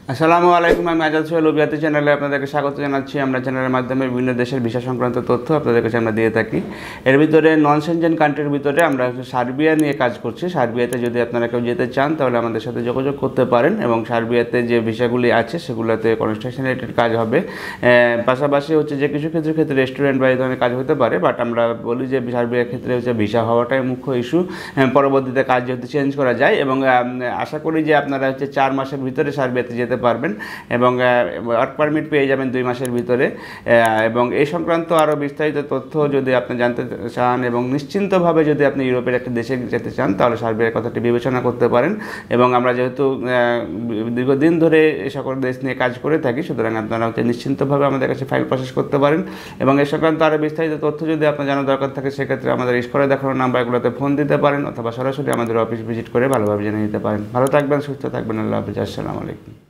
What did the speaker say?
আসসালামু আলাইকুম। আমি আজাদ সোহেল অভিয়াতি চ্যানেলে আপনাদেরকে স্বাগত জানাচ্ছি। আমরা চ্যানেলের মাধ্যমে বিভিন্ন দেশের ভিসা সংক্রান্ত তথ্য আপনাদের কাছে আমরা দিয়ে থাকি। এর ভিতরে নন সেনজেন কান্ট্রির ভিতরে আমরা সার্বিয়া নিয়ে কাজ করছি। সার্বিয়াতে যদি আপনারা কেউ যেতে চান তাহলে আমাদের সাথে যোগাযোগ করতে পারেন এবং সার্বিয়াতে যে ভিসাগুলি আছে সেগুলোতে কনস্ট্রাকশন রিলেটেড কাজ হবে। পাশাপাশি হচ্ছে যে কিছু ক্ষেত্রে রেস্টুরেন্ট বা এই ধরনের কাজ হতে পারে, বাট আমরা বলি যে সার্বিয়ার ক্ষেত্রে হচ্ছে ভিসা হওয়াটাই মুখ্য ইস্যু। পরবর্তীতে কাজ যেহেতু চেঞ্জ করা যায় এবং আশা করি যে আপনারা হচ্ছে 4 মাসের ভিতরে সার্বিয়াতে যেতে পারবেন এবং ওয়ার্ক পারমিট পেয়ে যাবেন 2 মাসের ভিতরে। এবং এই সংক্রান্ত আরও বিস্তারিত তথ্য যদি আপনি জানতে চান এবং নিশ্চিন্তভাবে যদি আপনি ইউরোপের একটা দেশে যেতে চান তাহলে সার্বিয়ার কথাটি বিবেচনা করতে পারেন। এবং আমরা যেহেতু দীর্ঘদিন ধরে এই সকল দেশ নিয়ে কাজ করে থাকি, সুতরাং আপনারা হচ্ছে নিশ্চিন্তভাবে আমাদের কাছে ফাইল প্রসেস করতে পারেন। এবং এই সংক্রান্ত আরও বিস্তারিত তথ্য যদি আপনার জানার দরকার থাকে সেক্ষেত্রে আমাদের স্ক্রিনে দেখানো নাম্বারগুলোতে ফোন দিতে পারেন অথবা সরাসরি আমাদের অফিস ভিজিট করে ভালোভাবে জেনে নিতে পারেন। ভালো থাকবেন, সুস্থ থাকবেন। আল্লাহ হাফিজ। আসসালামু আলাইকুম।